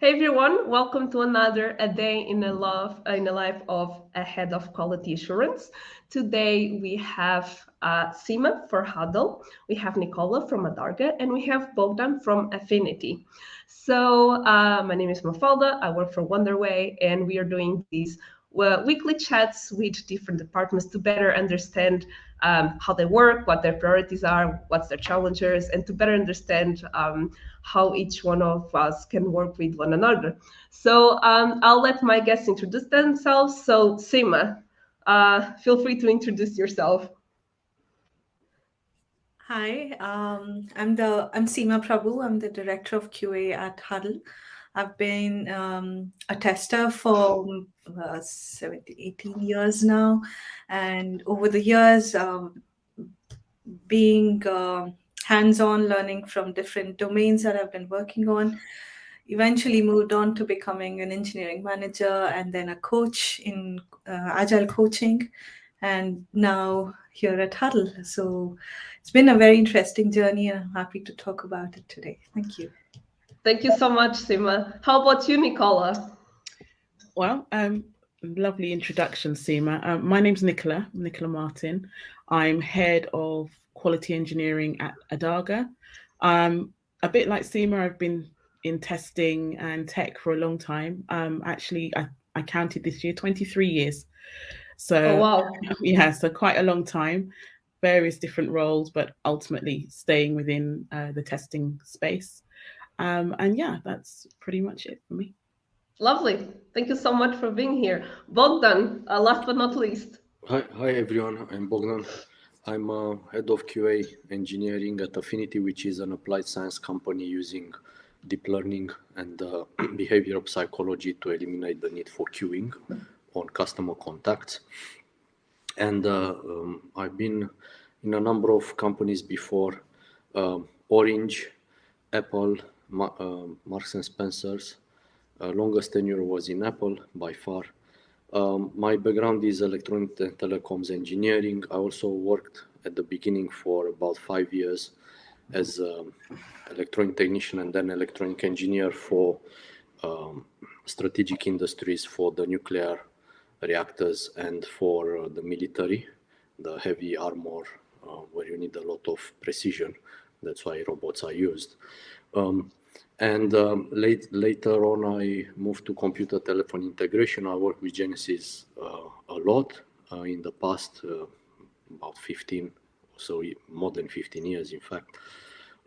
Hey everyone, welcome to another A Day in the Life of a Head of Quality Assurance. Today we have Sima for Huddle, we have Nicola from Adarga, and we have Bogdan from Affinity. So my name is Mafalda, I work for Wonderway, and we are doing these weekly chats with different departments to better understand how they work, what their priorities are, what's their challenges, and to better understand how each one of us can work with one another. So I'll let my guests introduce themselves. So Sima, feel free to introduce yourself. Hi, I'm Seema Prabhu. I'm the director of QA at Huddle. I've been a tester for 17, 18 years now, and over the years, being hands-on, learning from different domains that I've been working on, eventually moved on to becoming an engineering manager and then a coach in agile coaching, and now here at Huddle. So it's been a very interesting journey, and I'm happy to talk about it today. Thank you. Thank you so much, Sima. How about you, Nicola? Well, lovely introduction, Seema. My name's Nicola Martin. I'm head of quality engineering at Adarga. A bit like Seema, I've been in testing and tech for a long time. Actually, I counted this year 23 years. Oh, So, wow. yeah, so quite a long time, various different roles, but ultimately staying within the testing space. And yeah, that's pretty much it for me. Lovely. Thank you so much for being here. Bogdan, last but not least. Hi everyone, I'm Bogdan. I'm head of QA engineering at Affinity, which is an applied science company using deep learning and behavioral psychology to eliminate the need for queuing on customer contacts. And I've been in a number of companies before, Orange, Apple, Marks and Spencer's. Longest tenure was in Apple by far. My background is electronic and telecoms engineering. I also worked at the beginning for about 5 years as electronic technician and then electronic engineer for strategic industries for the nuclear reactors and for the military, the heavy armor, where you need a lot of precision. That's why robots are used. Later on, I moved to computer telephone integration. I worked with Genesis a lot in the past, about 15, so more than 15 years, in fact.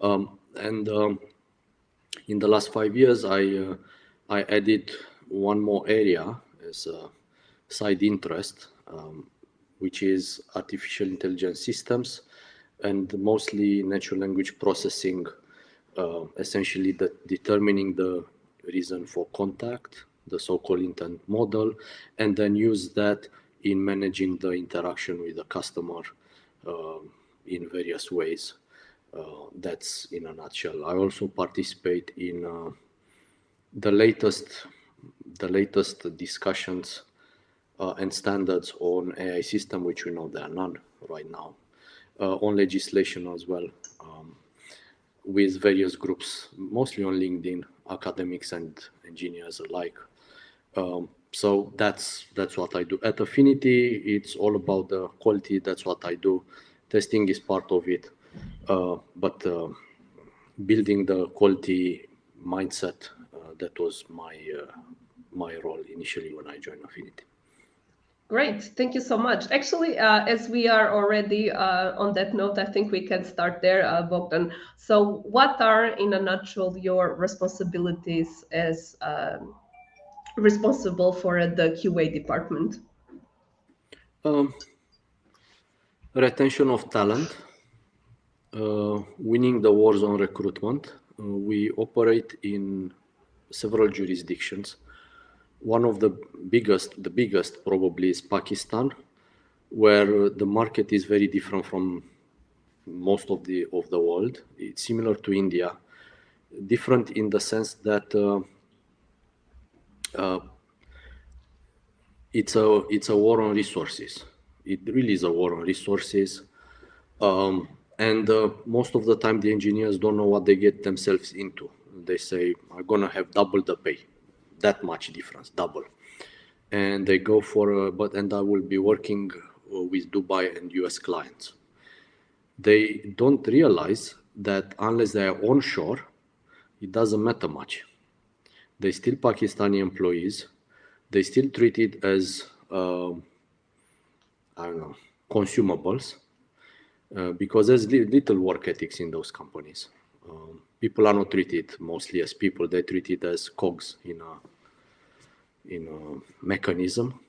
In the last 5 years, I added one more area as a side interest, which is artificial intelligence systems and mostly natural language processing, essentially determining the reason for contact, the so-called intent model, and then use that in managing the interaction with the customer in various ways. That's in a nutshell. I also participate in the latest discussions and standards on AI system, which we know there are none right now, on legislation as well, with various groups, mostly on LinkedIn, academics and engineers alike. So that's what I do. At Affinity, it's all about the quality. That's what I do. Testing is part of it, but building the quality mindset, that was my role initially when I joined Affinity. Great, thank you so much. Actually, as we are already on that note, I think we can start there, Bogdan. So what are, in a nutshell, your responsibilities as responsible for the QA department? Retention of talent, winning the wars on recruitment. We operate in several jurisdictions. One of the biggest probably is Pakistan, where the market is very different from most of the world. It's similar to India, different in the sense that it's a war on resources. It really is a war on resources, and most of the time the engineers don't know what they get themselves into. they say, I'm going to have double the pay, that much difference, double. And they go for, and I will be working with Dubai and US clients. They don't realize that unless they are onshore, it doesn't matter much. They still Pakistani employees. They still treated as, I don't know, consumables, because there's little work ethics in those companies. People are not treated mostly as people; they're treated as cogs in a mechanism.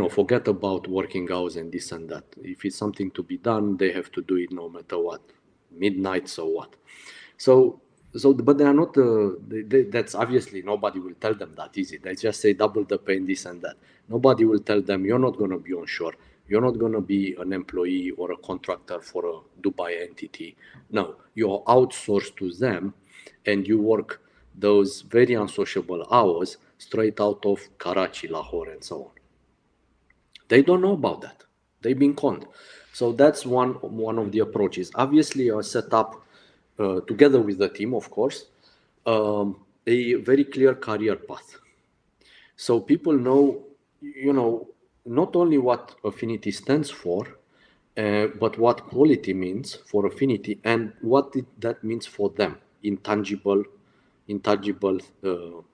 Forget about working hours and this and that. If it's something to be done, they have to do it no matter what, midnight, so what. So, but they are not. That's obviously nobody will tell them that, is it? They just say double the pay and this and that. Nobody will tell them you're not going to be onshore. You're not going to be an employee or a contractor for a Dubai entity. No, you're outsourced to them, and you work those very unsociable hours straight out of Karachi, Lahore, and so on. They don't know about that. They've been conned. So that's one of the approaches. Obviously, I set up together with the team, of course, a very clear career path. So people know, not only what Affinity stands for, but what quality means for Affinity and what that means for them in tangible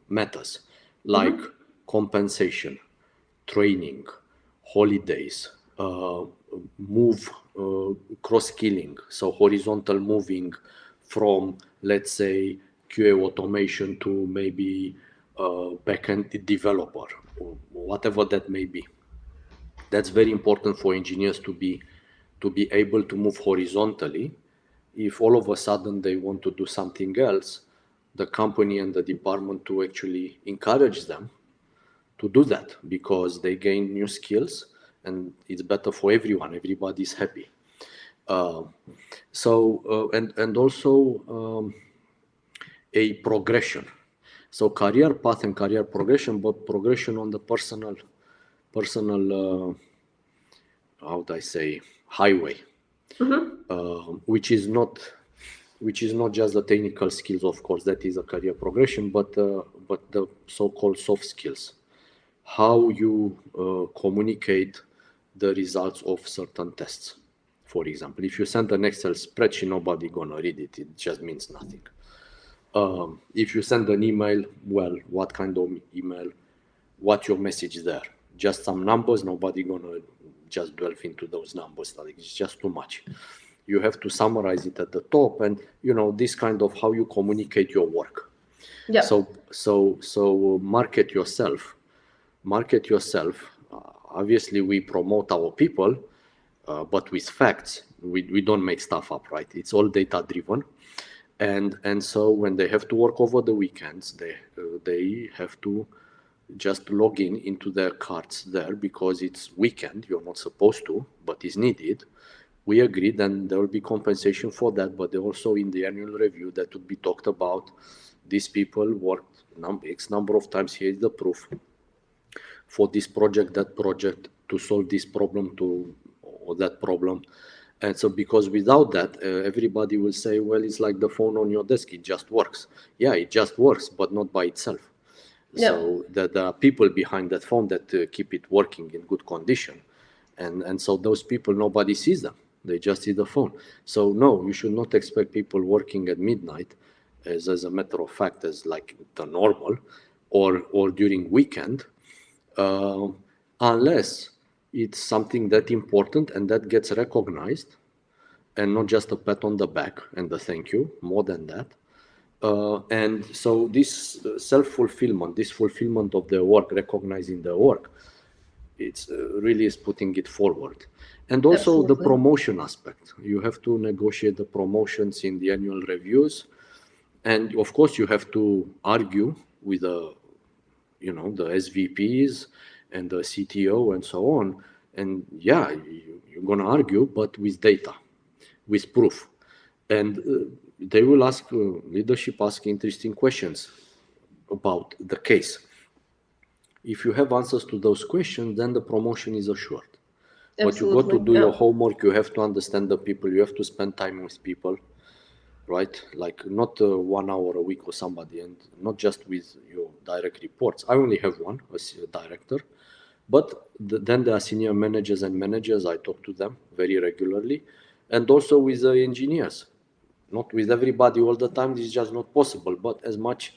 matters like compensation, training, holidays, cross-skilling, so horizontal moving from, let's say, QA automation to maybe backend developer, or whatever that may be. That's very important for engineers to be able to move horizontally. If all of a sudden they want to do something else, the company and the department to actually encourage them to do that, because they gain new skills and it's better for everyone. Everybody's happy. And also a progression. So career path and career progression, but progression on the personal, how would I say, highway, which is not just the technical skills, of course, that is a career progression, but the so-called soft skills, how you communicate the results of certain tests. For example, if you send an Excel spreadsheet, nobody gonna read it. It just means nothing. If you send an email, well, what kind of email? What's your message there? Just some numbers. Nobody gonna just delve into those numbers. Like, it's just too much. You have to summarize it at the top, and this kind of how you communicate your work. Yeah. So market yourself. Obviously, we promote our people, but with facts. We don't make stuff up, right? It's all data driven. And so when they have to work over the weekends, they have to just log into their cards there because it's weekend. You're not supposed to, but it's needed. We agreed, and there will be compensation for that. But also in the annual review, that would be talked about. These people worked X number of times. Here is the proof for this project, that project, to solve this problem or that problem. And so, because without that, everybody will say, well, it's like the phone on your desk. It just works. Yeah, it just works, but not by itself. Yeah. So there are people behind that phone that keep it working in good condition. And so those people, nobody sees them. They just see the phone. So no, you should not expect people working at midnight as a matter of fact, as like the normal, or during weekend, unless it's something that important and that gets recognized, and not just a pat on the back and a thank you, more than that. And so this self-fulfillment, this fulfillment of their work, recognizing their work, it's really is putting it forward. And also Absolutely. The promotion aspect. You have to negotiate the promotions in the annual reviews. And of course, you have to argue with the SVPs and the CTO and so on. And yeah, you're going to argue, but with data, with proof. And they will ask, leadership ask interesting questions about the case. If you have answers to those questions, then the promotion is assured. Absolutely. But you got to do your homework. You have to understand the people. You have to spend time with people, right? Like not 1 hour a week or somebody, and not just with your direct reports. I only have one, a director, but then there are senior managers and managers. I talk to them very regularly, and also with the engineers. Not with everybody all the time. This is just not possible. But as much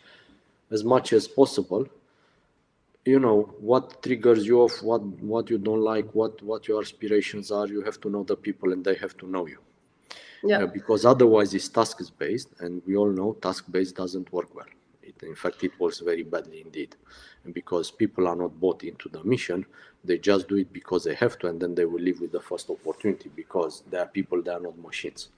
as possible, what triggers you off, what you don't like, what your aspirations are. You have to know the people, and they have to know you. Yeah, Because otherwise it's tasks based, and we all know task based doesn't work well. In fact, it works very badly indeed. And because people are not bought into the mission, they just do it because they have to, and then they will leave with the first opportunity, because they are people, they are not machines.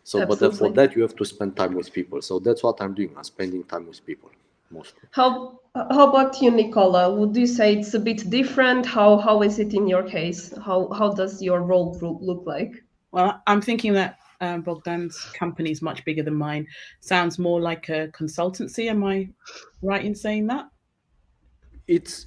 So, but for absolutely. that you have to spend time with people. So that's what I'm doing. I'm spending time with people mostly. How about you, Nicola? Would you say it's a bit different? How is it in your case? How does your role look like? Well, I'm thinking that Bogdan's company is much bigger than mine. Sounds more like a consultancy. Am I right in saying that? It's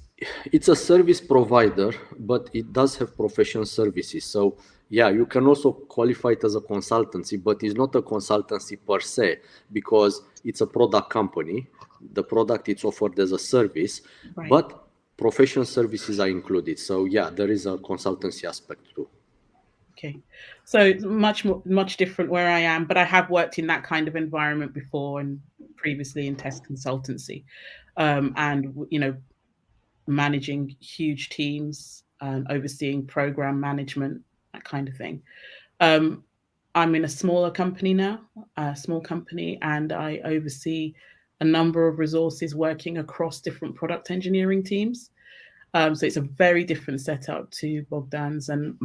a service provider, but it does have professional services. So yeah, you can also qualify it as a consultancy, but it's not a consultancy per se, because it's a product company. The product is offered as a service, Right. but professional services are included. So yeah, there is a consultancy aspect too. Okay. So it's much different where I am, but I have worked in that kind of environment before, and previously in test consultancy, and managing huge teams and overseeing program management, that kind of thing. I'm in a smaller company now, a small company, and I oversee a number of resources working across different product engineering teams. So it's a very different setup to Bogdan's, and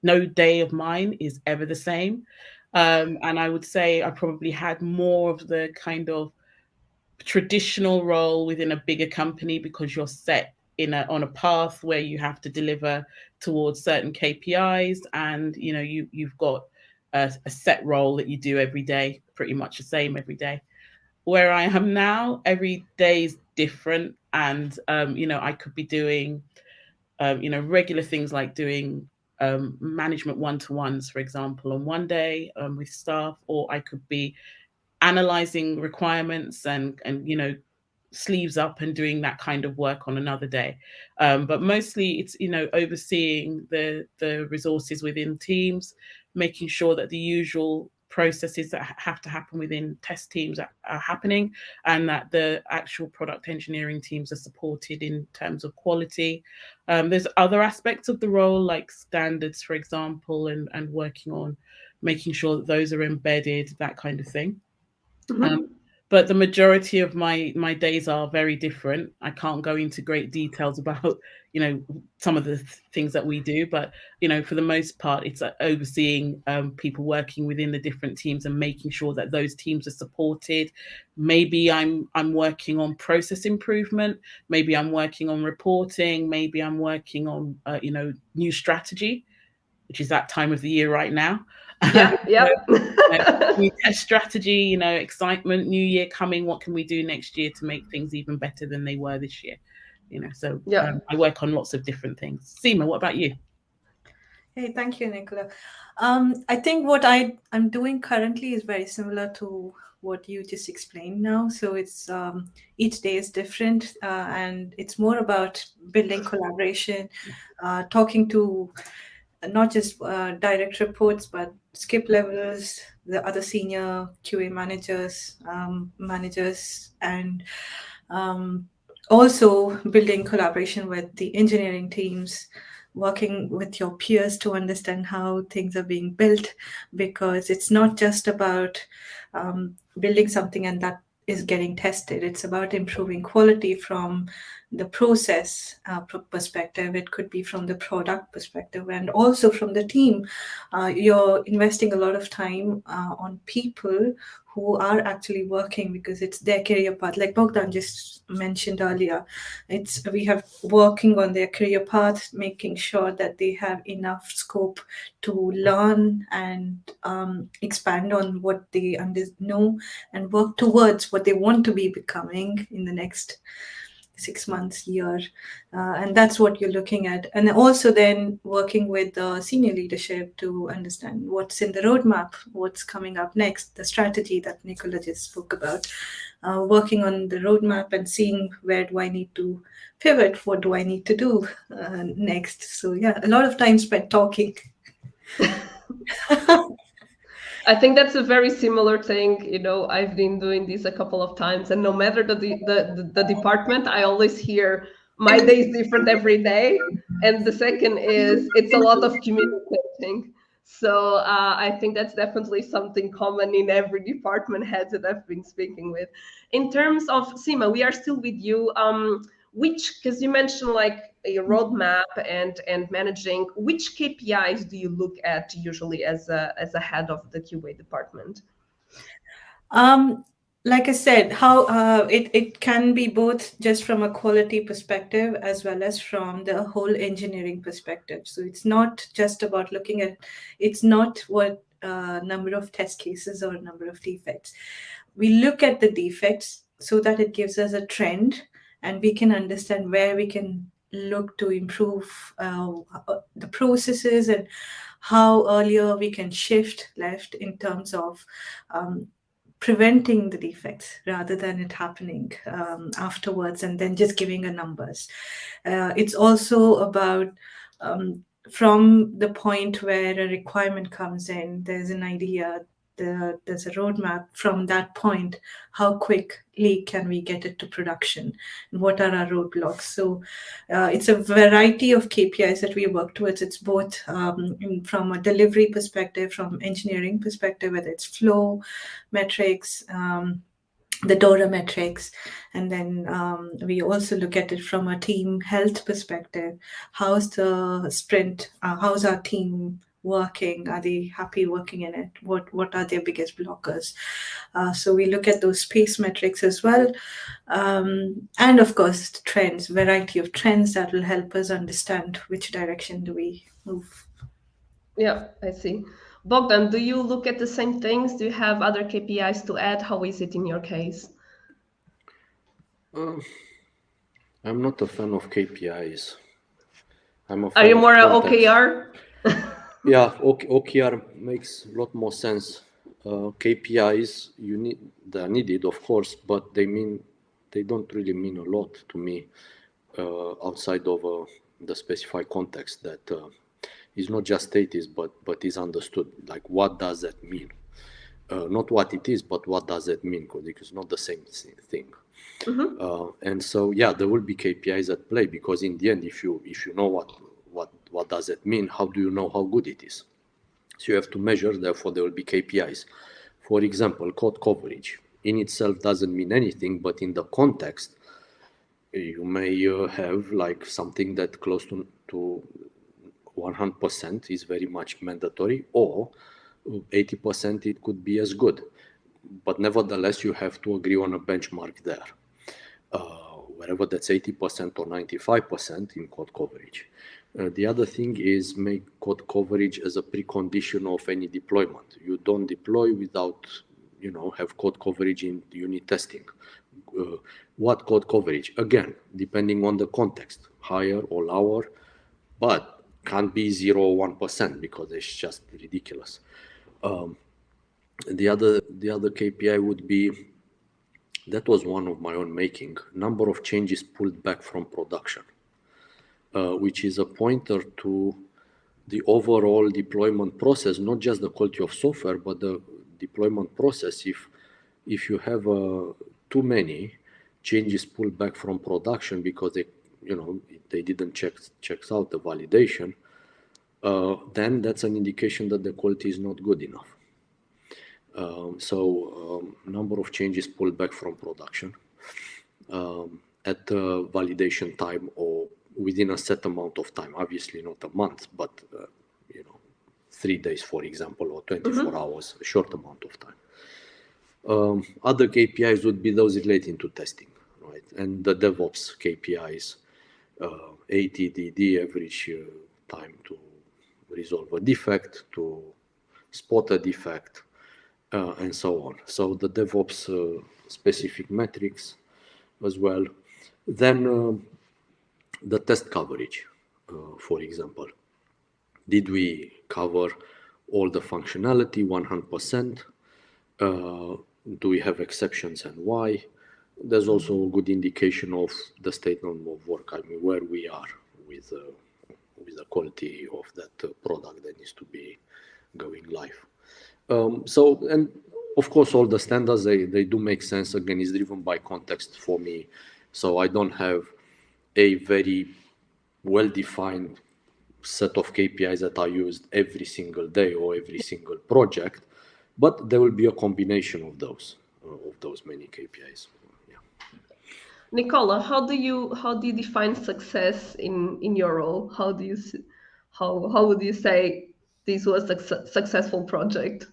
no day of mine is ever the same. And I would say I probably had more of the kind of traditional role within a bigger company, because you're set on a path where you have to deliver towards certain KPIs, and you've got a set role that you do every day, pretty much the same every day. Where I am now, every day is different, and I could be doing regular things like doing management one-to-ones, for example, on one day with staff, or I could be analyzing requirements and sleeves up and doing that kind of work on another day. But mostly it's overseeing the resources within teams, making sure that the usual processes that have to happen within test teams are happening, and that the actual product engineering teams are supported in terms of quality. There's other aspects of the role, like standards, for example, and working on making sure that those are embedded, that kind of thing. Mhm. But the majority of my days are very different. I can't go into great details about some of the things that we do, but for the most part, it's overseeing people working within the different teams and making sure that those teams are supported. Maybe I'm working on process improvement. Maybe I'm working on reporting. Maybe I'm working on new strategy, which is that time of the year right now. Yeah, So, yeah. new test strategy, excitement, new year coming. What can we do next year to make things even better than they were this year? So Yeah. I work on lots of different things. Seema, what about you? Hey, thank you, Nicola. I think what I'm doing currently is very similar to what you just explained now. So it's each day is different, and it's more about building collaboration, talking to not just direct reports, but skip levels, the other senior QA managers, and um, also building collaboration with the engineering teams, working with your peers to understand how things are being built, because it's not just about building something and that is getting tested. It's about improving quality from the process perspective. It could be from the product perspective, and also from the team. You're investing a lot of time on people who are actually working, because it's their career path. Like Bogdan just mentioned earlier, we have working on their career path, making sure that they have enough scope to learn and expand on what they know and work towards what they want to be becoming in the next 6 months, year, and that's what you're looking at. And also then working with the senior leadership to understand what's in the roadmap, what's coming up next, the strategy that Nicola just spoke about, working on the roadmap and seeing where do I need to pivot, what do I need to do next. So yeah, a lot of time spent talking. I think that's a very similar thing. I've been doing this a couple of times, and no matter the department, I always hear my day is different every day. And the second is it's a lot of communicating. So I think that's definitely something common in every department head that I've been speaking with. In terms of Sima, we are still with you. Because you mentioned like a roadmap and managing, which KPIs do you look at usually as a head of the QA department? Like I said, how it can be both just from a quality perspective as well as from the whole engineering perspective. So it's not just about looking at, it's not what number of test cases or number of defects. We look at the defects so that it gives us a trend and we can understand where we can look to improve the processes and how earlier we can shift left in terms of preventing the defects rather than it happening afterwards and then just giving a numbers. It's also about from the point where a requirement comes in, there's an idea, there's a roadmap. From that point, how quickly can we get it to production? And what are our roadblocks? So it's a variety of KPIs that we work towards. It's both from a delivery perspective, from engineering perspective, whether it's flow metrics, the DORA metrics, and then we also look at it from a team health perspective. How's the sprint? How's our team working? Are they happy working in it? What are their biggest blockers? So we look at those space metrics as well, and of course trends, variety of trends that will help us understand which direction do we move. Yeah, I see. Bogdan, do you look at the same things? Do you have other KPIs to add? How is it in your case? I'm not a fan of KPIs. I'm a Are fan you of more a context. OKR? Yeah, OKR makes a lot more sense. KPIs they're needed, of course, but they don't really mean a lot to me outside of the specified context that is not just stated but is understood. Like, what does that mean? Not what it is, but what does it mean? Because it's not the same thing. And so, yeah, there will be KPIs at play, because in the end, if you know what does it mean, how do you know how good it is? So you have to measure, therefore there will be KPIs. For example, code coverage in itself doesn't mean anything, but in the context, you may have like something that close to 100% is very much mandatory, or 80% it could be as good. But nevertheless, you have to agree on a benchmark there. Wherever that's 80% or 95% in code coverage. The other thing is make code coverage as a precondition of any deployment. You don't deploy without, have code coverage in unit testing. What code coverage? Again, depending on the context, higher or lower, but can't be 0 or 1% because it's just ridiculous. The other KPI would be, that was one of my own making, number of changes pulled back from production, which is a pointer to the overall deployment process, not just the quality of software, but the deployment process. If you have too many changes pulled back from production because they didn't check out the validation, then that's an indication that the quality is not good enough. Number of changes pulled back from production at validation time or within a set amount of time. Obviously not a month, but 3 days, for example, or 24 hours, a short amount of time. Other KPIs would be those relating to testing, right? And the DevOps KPIs, ATDD, average time to resolve a defect, to spot a defect, and so on. So the DevOps specific metrics as well. Then the test coverage, for example. Did we cover all the functionality 100%? Do we have exceptions and why? There's also a good indication of the statement of work, I mean, where we are with the quality of that product that needs to be going live. And of course, all the standards, they do make sense. Again, it's driven by context for me. So I don't have a very well-defined set of KPIs that are used every single day or every single project, but there will be a combination of those many KPIs. Yeah. Nicola, how do you define success in your role? How would you say this was a successful project?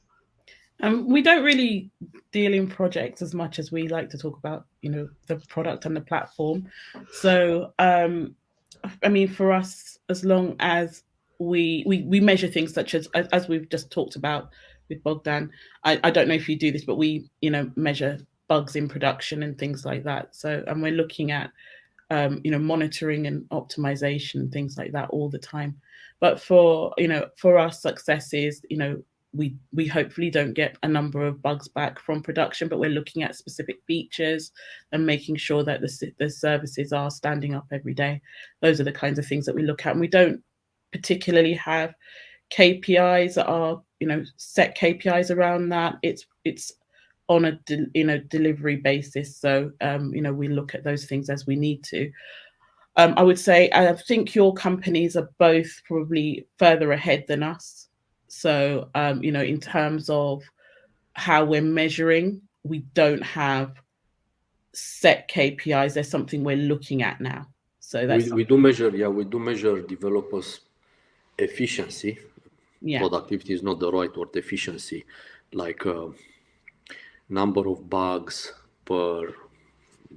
We don't really deal in projects as much as we like to talk about, the product and the platform. So, I mean, for us, as long as we measure things such as we've just talked about with Bogdan, I don't know if you do this, but we, measure bugs in production and things like that. So, and we're looking at, monitoring and optimization, things like that all the time. But for us, success is, we hopefully don't get a number of bugs back from production, but we're looking at specific features and making sure that the services are standing up every day. Those are the kinds of things that we look at. And we don't particularly have KPIs that are, set KPIs around that. It's on a delivery basis. So, we look at those things as we need to. I would say, I think your companies are both probably further ahead than us. So, in terms of how we're measuring, we don't have set KPIs. There's something we're looking at now. So we do measure developers' efficiency. Yeah. Productivity is not the right word, efficiency, like number of bugs per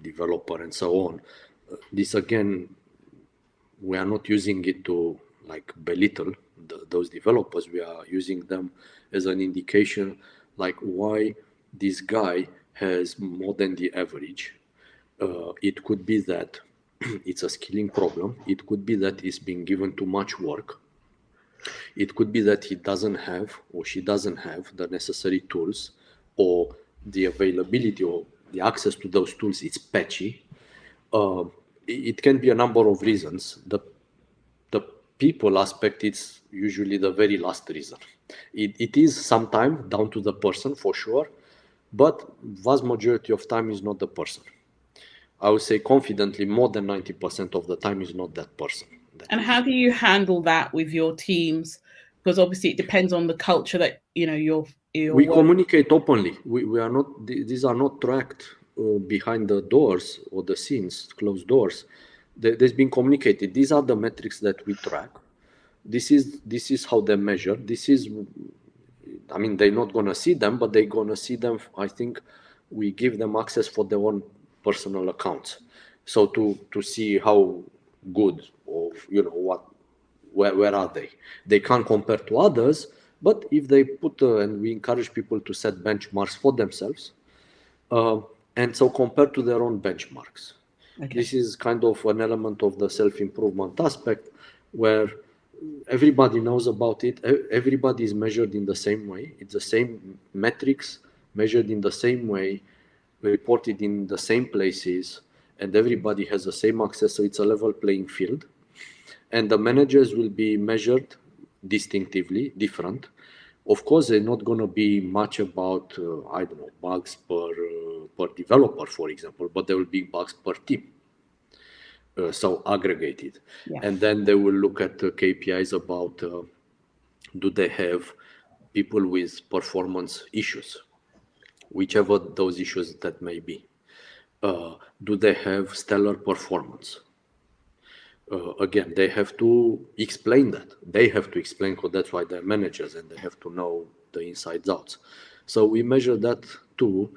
developer and so on. This again, we are not using it to like belittle those developers. We are using them as an indication, like why this guy has more than the average. It could be that it's a skilling problem. It could be that he's being given too much work. It could be that he doesn't have or she doesn't have the necessary tools, or the availability or the access to those tools is patchy. It can be a number of reasons. The people aspect is usually the very last reason. It is sometimes down to the person for sure, but vast majority of time is not the person. I would say confidently more than 90% of the time is not that person. And how do you handle that with your teams? Because obviously it depends on the culture that you're we communicate openly. We are not, these are not tracked behind the doors or the scenes, closed doors. There's been communicated. These are the metrics that we track. This is how they measure. I mean, they're not going to see them, but they're going to see them. I think we give them access for their own personal accounts. So to see how good, or where are they? They can't compare to others, but if they put, and we encourage people to set benchmarks for themselves, and so compare to their own benchmarks. Okay. This is kind of an element of the self-improvement aspect where everybody knows about it. Everybody is measured in the same way. It's the same metrics measured in the same way, reported in the same places, and everybody has the same access. So it's a level playing field. And the managers will be measured distinctively different. Of course, they're not going to be much about, I don't know, bugs per developer, for example, but there will be bugs per team. So aggregated. Yeah. And then they will look at KPIs about do they have people with performance issues, whichever those issues that may be. Do they have stellar performance? Again, they have to explain that. They have to explain, because that's why they're managers and they have to know the insides outs. So we measure that too.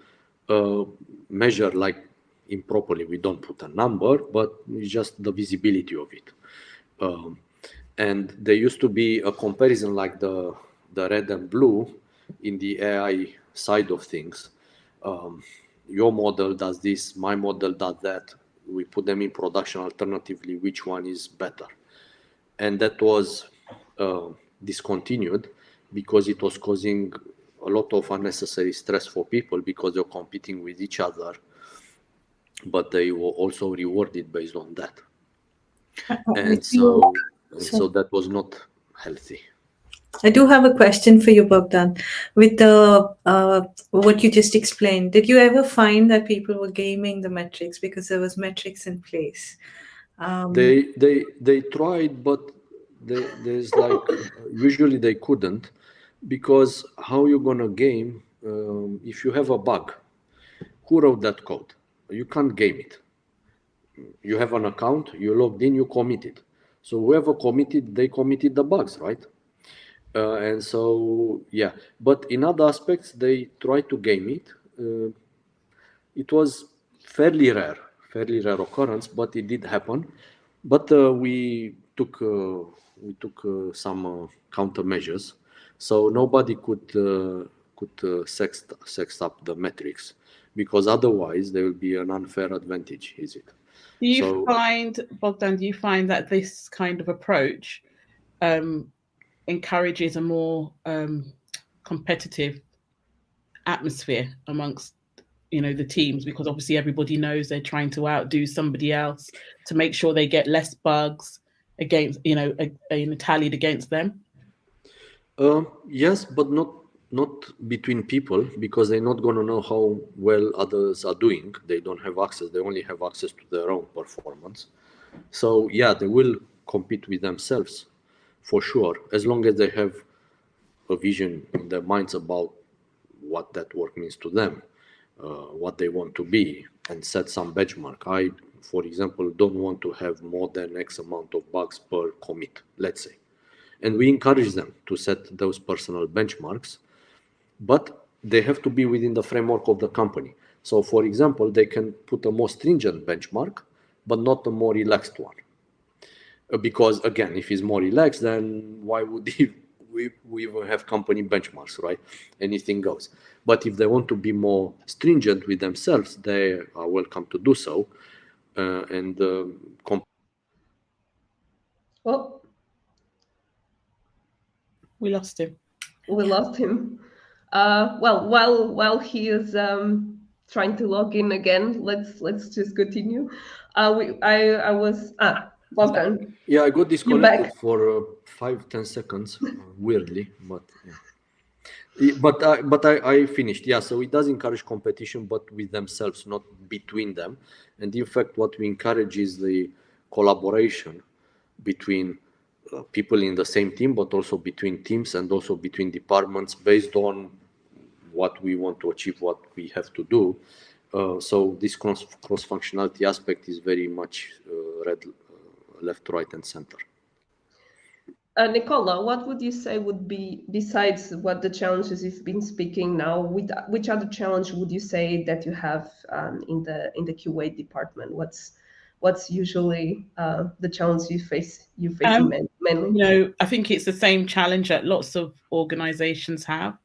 Measure like improperly, we don't put a number, but it's just the visibility of it. And there used to be a comparison like the red and blue in the AI side of things. Your model does this, my model does that. we put them in production alternatively, which one is better. And that was discontinued because it was causing a lot of unnecessary stress for people because they're competing with each other, but they were also rewarded based on that. And so that was not healthy. I do have a question for you, Bogdan. With the what you just explained, did you ever find that people were gaming the metrics because there was metrics in place? They tried, but there's like usually they couldn't, because how you gonna game if you have a bug? Who wrote that code? You can't game it. You have an account, you logged in, you committed. So whoever committed, they committed the bugs, right? And so yeah, but in other aspects they try to game it. It was fairly rare occurrence, but it did happen. But we took some countermeasures, so nobody could sex up the metrics, because otherwise there will be an unfair advantage. Is it? Do you find, Bogdan? Do you find that this kind of approach encourages a more competitive atmosphere amongst the teams, because obviously everybody knows they're trying to outdo somebody else to make sure they get less bugs against tallied against them? Yes, but not between people, because they're not going to know how well others are doing. They don't have access. They only have access to their own performance. So yeah, they will compete with themselves for sure, as long as they have a vision in their minds about what that work means to them, what they want to be, and set some benchmark. I, for example, don't want to have more than X amount of bugs per commit, let's say. And we encourage them to set those personal benchmarks, but they have to be within the framework of the company. So, for example, they can put a more stringent benchmark, but not a more relaxed one. Because again, if it's more relaxed, then why would we even have company benchmarks, right? Anything goes. But if they want to be more stringent with themselves, they are welcome to do so. Well, we lost him. We lost him. Well, while he is trying to log in again, let's just continue. I was Bogdan. Yeah, I got disconnected for 5-10 seconds, weirdly, but yeah. But I finished. Yeah, so it does encourage competition, but with themselves, not between them. And in fact, what we encourage is the collaboration between people in the same team, but also between teams and also between departments, based on what we want to achieve, what we have to do. So this cross-functionality aspect is very much read left, right, and center. Nicola, what would you say would be, besides what the challenges you've been speaking now, which other challenge would you say that you have in the QA department? What's usually the challenge you face mainly? I think it's the same challenge that lots of organizations have.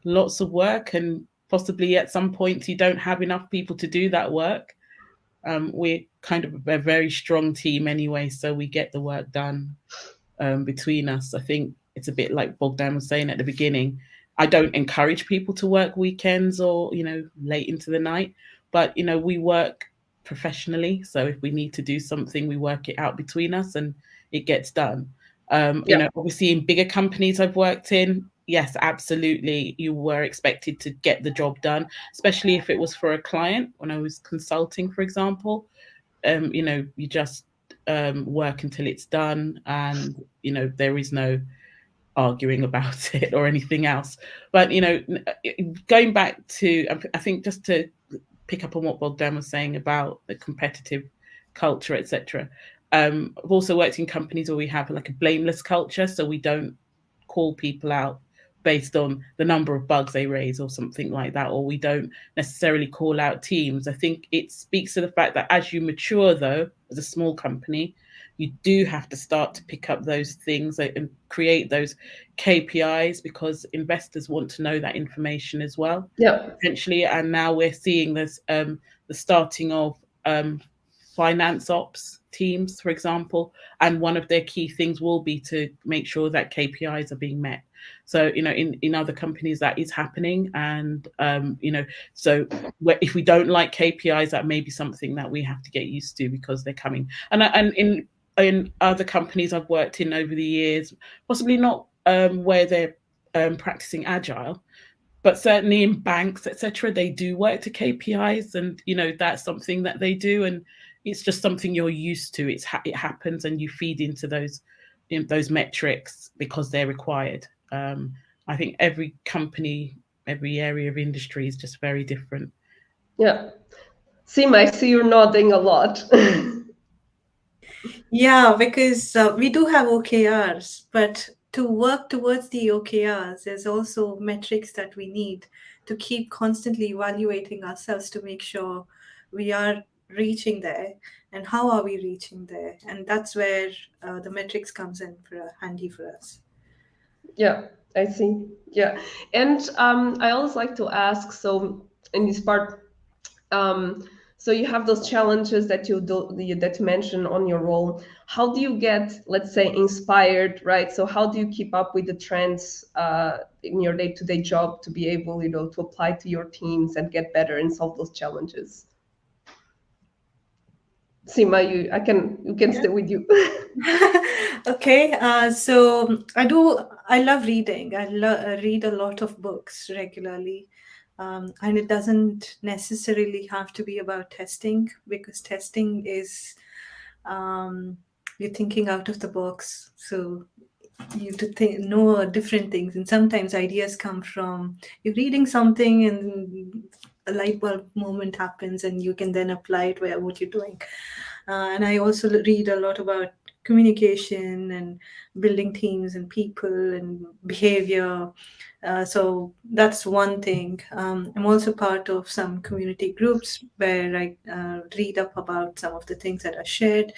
Lots of work, and possibly at some points you don't have enough people to do that work. We're kind of a very strong team anyway, so we get the work done between us. I think it's a bit like Bogdan was saying at the beginning. I don't encourage people to work weekends or late into the night, but we work professionally. So if we need to do something, we work it out between us and it gets done. Obviously in bigger companies I've worked in, yes, absolutely, you were expected to get the job done, especially if it was for a client. When I was consulting, for example, you just work until it's done, and there is no arguing about it or anything else. But going back to, I think, just to pick up on what Bogdan was saying about the competitive culture, etc. I've also worked in companies where we have like a blameless culture, so we don't call people out based on the number of bugs they raise or something like that, or we don't necessarily call out teams. I think it speaks to the fact that as you mature, though, as a small company, you do have to start to pick up those things and create those KPIs, because investors want to know that information as well. Yeah. Potentially, and now we're seeing this the starting of finance ops teams, for example, and one of their key things will be to make sure that KPIs are being met. So, in other companies that is happening, and so if we don't like KPIs, that may be something that we have to get used to because they're coming. And in other companies I've worked in over the years, possibly not where they're practicing agile, but certainly in banks, etc., they do work to KPIs, and that's something that they do, and it's just something you're used to. It happens, and you feed into those metrics because they're required. I think every company, every area of industry is just very different. Yeah. Seema, I see you're nodding a lot. Yeah, because we do have OKRs, but to work towards the OKRs, there's also metrics that we need to keep constantly evaluating ourselves to make sure we are reaching there, and how are we reaching there, and that's where the metrics comes in handy for us. Yeah, I see. Yeah. And I always like to ask, so in this part, so you have those challenges that that you mentioned on your role. How do you get, let's say, inspired, right? So how do you keep up with the trends in your day-to-day job to be able, to apply to your teams and get better and solve those challenges? Seema, you can stay with you. Okay, so I love reading. I read a lot of books regularly. And it doesn't necessarily have to be about testing, because testing is you're thinking out of the box. So you have to know different things, and sometimes ideas come from you're reading something and a light bulb moment happens, and you can then apply it where what you're doing. And I also read a lot about communication and building teams and people and behavior. So that's one thing. I'm also part of some community groups where I read up about some of the things that are shared.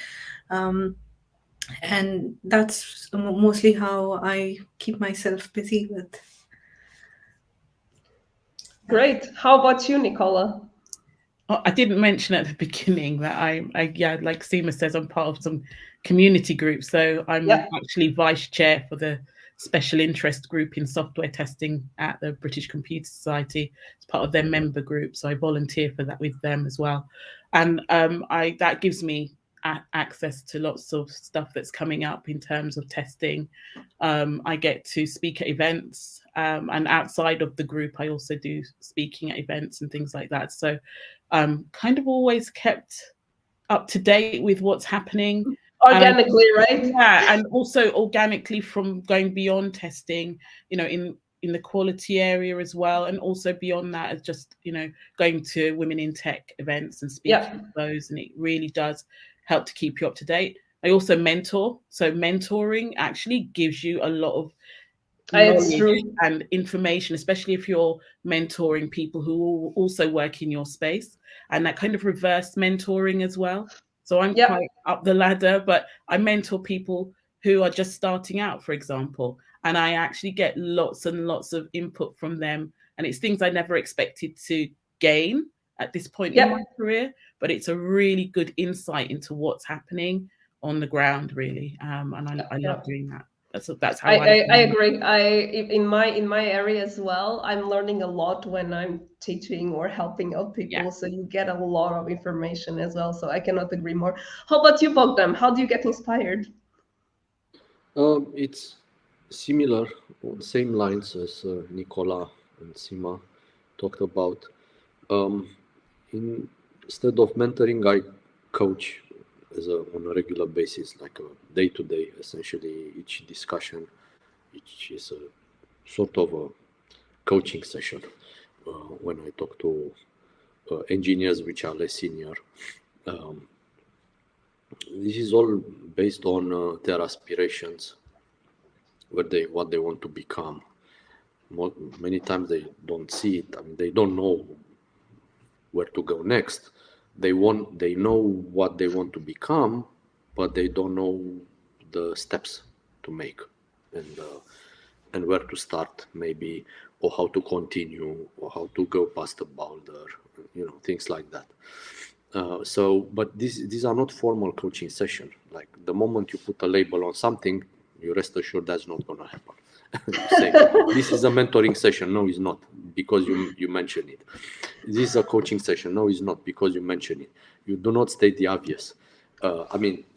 And that's mostly how I keep myself busy with. Great. How about you, Nicola? Oh, I didn't mention at the beginning that yeah, like Seema says, I'm part of some community groups. So I'm actually vice chair for the special interest group in software testing at the British Computer Society. It's part of their member group. So I volunteer for that with them as well. And that gives me access to lots of stuff that's coming up in terms of testing. I get to speak at events, and outside of the group, I also do speaking at events and things like that. So kind of always kept up to date with what's happening. Organically, right? Yeah, and also organically from going beyond testing, in the quality area as well, and also beyond that, as just going to women in tech events and speaking at those, and it really does help to keep you up to date. I also mentor, so mentoring actually gives you a lot of knowledge and information, especially if you're mentoring people who also work in your space, and that kind of reverse mentoring as well. So I'm quite up the ladder, but I mentor people who are just starting out, for example, and I actually get lots and lots of input from them, and it's things I never expected to gain at this point in my career, but it's a really good insight into what's happening on the ground, really, and I love doing that. That's how I agree. In my area as well, I'm learning a lot when I'm teaching or helping out people. So you get a lot of information as well. So I cannot agree more. How about you, Bogdan? How do you get inspired? It's similar, on the same lines as Nicola and Seema talked about. Instead of mentoring, I coach on a regular basis, like a day-to-day, essentially each discussion, which is a sort of a coaching session when I talk to engineers which are less senior. This is all based on their aspirations, what they want to become. Many times they don't see it. I mean, they don't know where to go next. They know what they want to become, but they don't know the steps to make and where to start, maybe, or how to continue, or how to go past the boulder, things like that. But these are not formal coaching sessions. Like the moment you put a label on something, you rest assured that's not going to happen. You say this is a mentoring session. No, it's not, because you mention it. This is a coaching session. No, it's not, because you mention it. You do not state the obvious.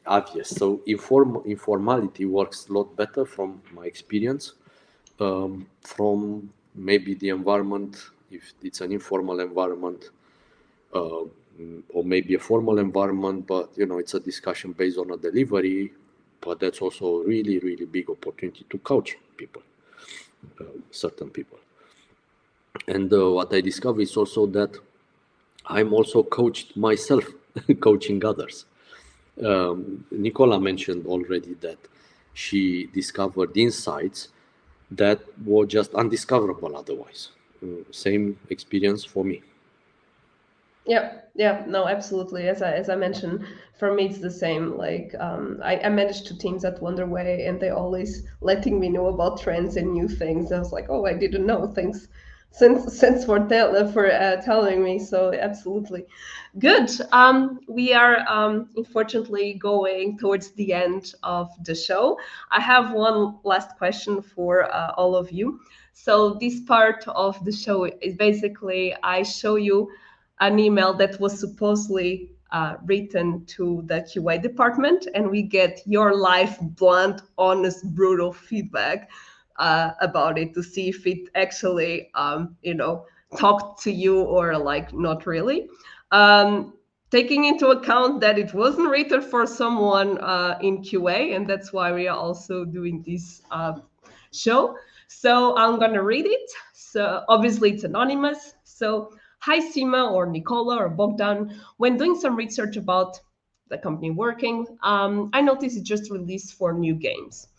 Obvious. So informality works a lot better from my experience. From maybe the environment, if it's an informal environment, or maybe a formal environment, but it's a discussion based on a delivery. But that's also a really, really big opportunity to coach people, certain people. And what I discovered is also that I'm also coached myself, coaching others. Nicola mentioned already that she discovered insights that were just undiscoverable otherwise. Same experience for me. Yeah, no, absolutely. As I mentioned, for me it's the same. Like I managed two teams at Wonderway, and they always letting me know about trends and new things. I was like, oh, I didn't know things since for telling me. So absolutely, good. We are unfortunately going towards the end of the show. I have one last question for all of you. So this part of the show is basically I show you an email that was supposedly written to the QA department, and we get your live, blunt, honest, brutal feedback about it to see if it actually, talked to you or like not really. Um, Taking into account that it wasn't written for someone in QA, and that's why we are also doing this show. So I'm gonna read it. So obviously it's anonymous. So hi Sima or Nicola or Bogdan. When doing some research about the company working, I noticed it just released 4 new games.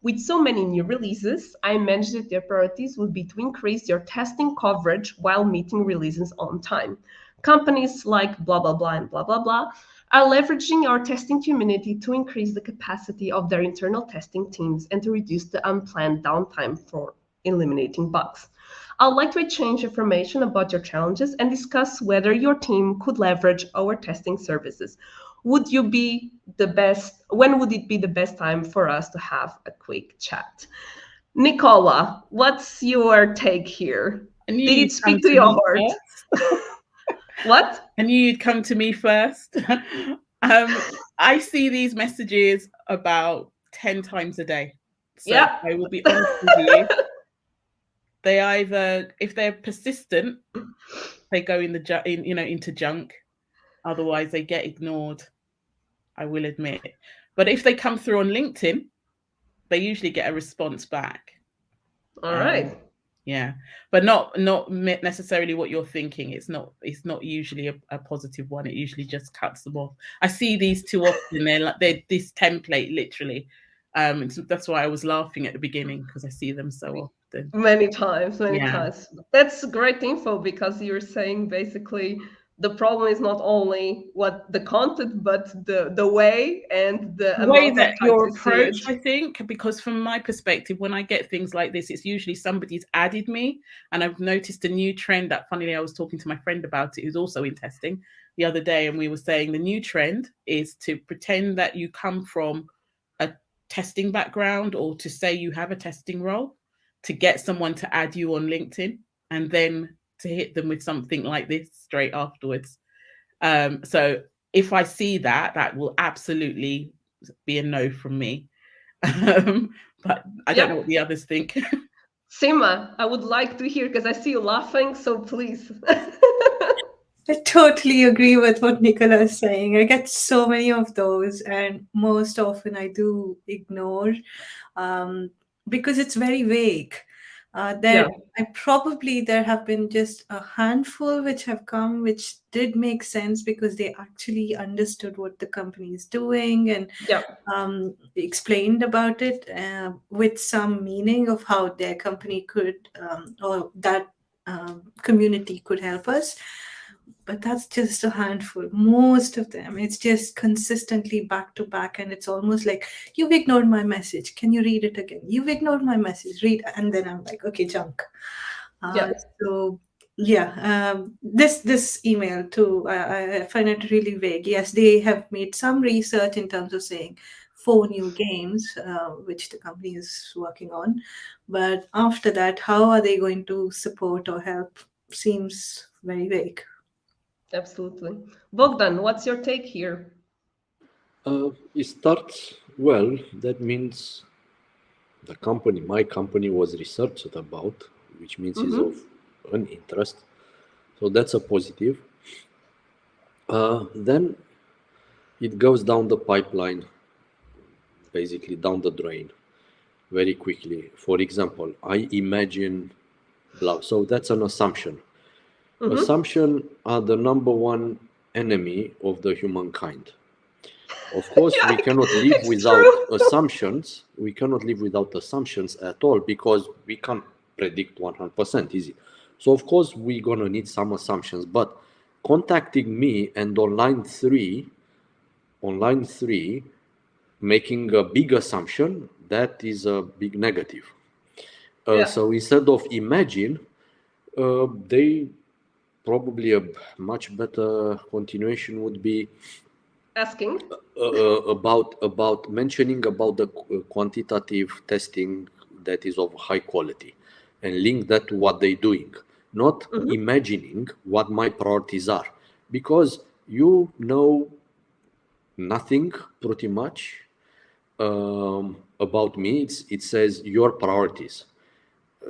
With so many new releases, I imagined that their priorities would be to increase their testing coverage while meeting releases on time. Companies like blah blah blah and blah blah blah are leveraging our testing community to increase the capacity of their internal testing teams and to reduce the unplanned downtime for eliminating bugs. I'd like to exchange information about your challenges and discuss whether your team could leverage our testing services. Would you be the best? When would it be the best time for us to have a quick chat? Nicola, what's your take here? I knew Did it you'd come speak to to your me heart? first. What? I knew you'd come to me first. I see these messages about 10 times a day. So Yeah. I will be honest with you. They either, if they're persistent, they go into junk. Otherwise, they get ignored. I will admit. But if they come through on LinkedIn, they usually get a response back. All right. Yeah, but not necessarily what you're thinking. It's not usually a positive one. It usually just cuts them off. I see these too often. They're this template literally. That's why I was laughing at the beginning, because I see them so often. Many times. Yeah. That's great info, because you're saying basically the problem is not only what the content, but the way and the The way amount of that time your to see it. approach, I think, because from my perspective, when I get things like this, it's usually somebody's added me, and I've noticed a new trend that, funnily, I was talking to my friend about it, who's also in testing, the other day, and we were saying the new trend is to pretend that you come from a testing background, or to say you have a testing role, to get someone to add you on LinkedIn, and then to hit them with something like this straight afterwards. So if I see that, that will absolutely be a no from me. But I don't know what the others think. Sima, I would like to hear, because I see you laughing, so please. I totally agree with what Nicola is saying. I get so many of those, and most often I do ignore because it's very vague. There have been just a handful which have come, which did make sense because they actually understood what the company is doing and explained about it with some meaning of how their company could or that community could help us. But that's just a handful. Most of them, it's just consistently back to back, and it's almost like, you've ignored my message. Can you read it again? You've ignored my message. Read, and then I'm like, okay, junk. So Yeah, this email too, I find it really vague. Yes, they have made some research in terms of saying 4 new games, which the company is working on, but after that, how are they going to support or help seems very vague. Absolutely. Bogdan, what's your take here? It starts well. That means the company, my company, was researched about, which means is of Mm-hmm. an interest. So that's a positive. Then it goes down the pipeline, basically down the drain, very quickly. For example, I imagine blah. So that's an assumption. Mm-hmm. Assumption are the number one enemy of the humankind. Of course, we Yeah, cannot live it's without true. assumptions. We cannot live without assumptions at all because we can't predict 100% easy. So of course, we're gonna need some assumptions. But contacting me and on line three, making a big assumption, that is a big negative. Yeah, So instead of imagine, they probably a much better continuation would be asking. about mentioning about the quantitative testing that is of high quality and link that to what they're doing, not Mm-hmm. imagining what my priorities are, because you know nothing pretty much about me. It says your priorities.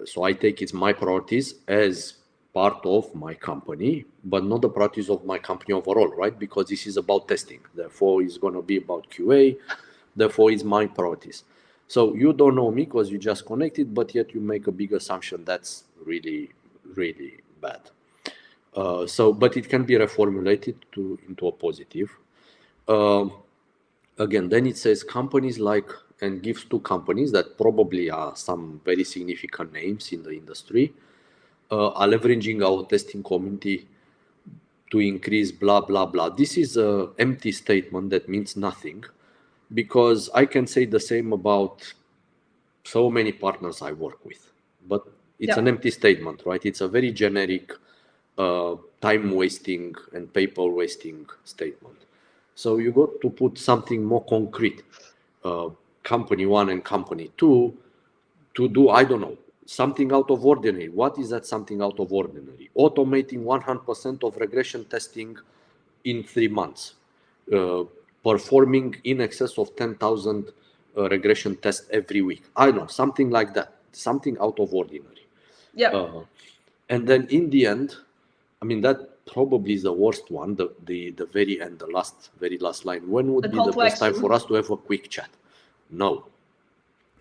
So I take it's my priorities as part of my company, but not the priorities of my company overall, right? Because this is about testing. Therefore, it's going to be about QA. Therefore, it's my priorities. So you don't know me because you just connected, but yet you make a big assumption. That's really, really bad. But it can be reformulated into a positive. Um, Again, then it says companies like, and gives two companies that probably are some very significant names in the industry, are leveraging our testing community to increase blah blah blah. This is a empty statement that means nothing, because I can say the same about so many partners I work with, but it's an Yeah. empty statement, right? It's a very generic time wasting and paper wasting statement. So you got to put something more concrete. Uh, Company one and company two to do, I don't know, something out of ordinary. What is that something out of ordinary? Automating 100% of regression testing in 3 months, uh, performing in excess of 10,000 regression tests every week. I don't know, something like that, something out of ordinary. Yeah. Uh, and then in the end, I mean, that probably is the worst one, the very end, the very last line. When The would be call the to best time for action. us to have a quick chat? No,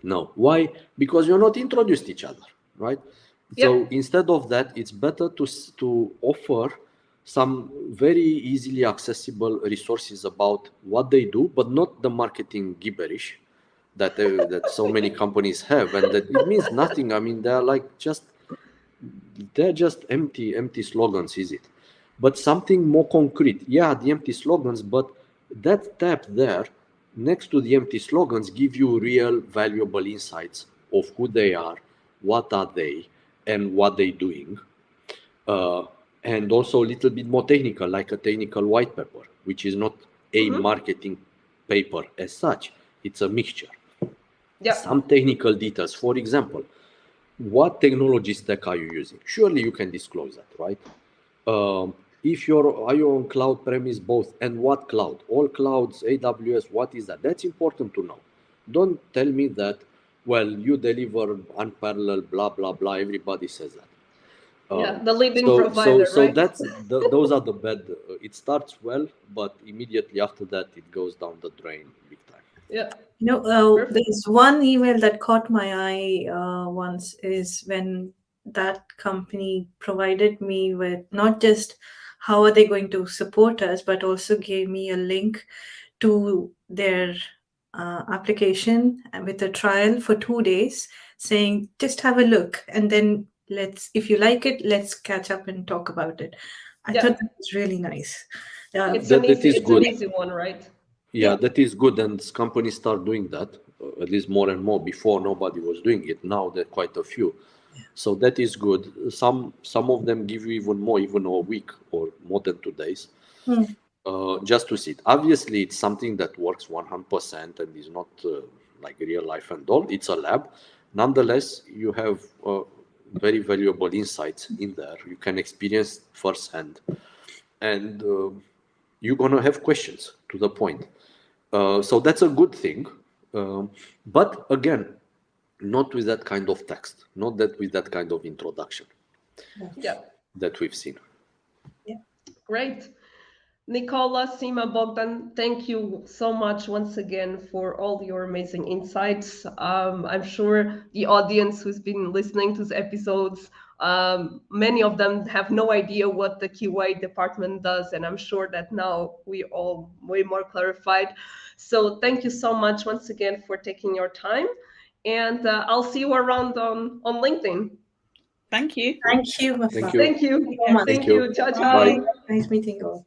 no. Why? Because you're not introduced each other, right? So Yep. instead of that, it's better to offer some very easily accessible resources about what they do, but not the marketing gibberish that so many companies have, and that it means nothing. I mean, they're just empty slogans, is it? But something more concrete. Yeah, the empty slogans, but that tab there next to the empty slogans give you real valuable insights of who they are, what are they, and what they're doing. Uh, and also a little bit more technical, like a technical white paper, which is not a Mm-hmm. marketing paper as such. It's a mixture. Yep. Some technical details. For example, what technology stack are you using? Surely you can disclose that, right? If are you on cloud premise both, and what cloud? All clouds, AWS, what is that? That's important to know. Don't tell me that, well, you deliver unparalleled, blah, blah, blah. Everybody says that. Yeah. Um, The leading so, so, provider, so right? that's those are the bad. It starts well, but immediately after that, it goes down the drain big time. Yeah. Perfect. There's one email that caught my eye once is when that company provided me with not just how are they going to support us, but also gave me a link to their application with a trial for 2 days, saying just have a look and then if you like it, let's catch up and talk about it. I thought Yeah. that was really nice. That is It's an good. easy one, right? Yeah, Yeah. that is good, and companies start doing that, at least more and more. Before, nobody was doing it. Now there are quite a few. So that is good. Some of them give you even more, even a week or more than 2 days, just to see it. Obviously, it's something that works 100% and is not like real life and all. It's a lab. Nonetheless, you have very valuable insights in there. You can experience firsthand, and you're gonna have questions to the point. So that's a good thing. But again, not with that kind of text, not that with that kind of introduction Yeah, that we've seen. great. Nicola, Sima, Bogdan, thank you so much once again for all your amazing insights. I'm sure the audience who's been listening to the episodes, many of them have no idea what the QA department does, and I'm sure that now we all way more clarified. So thank you so much once again for taking your time, and I'll see you around on LinkedIn. Thank you. Thank you, Mafalda. Thank you. Thank you. Thank you so much. Thank you. you. Ciao, ciao. Bye. Bye. Nice meeting you all.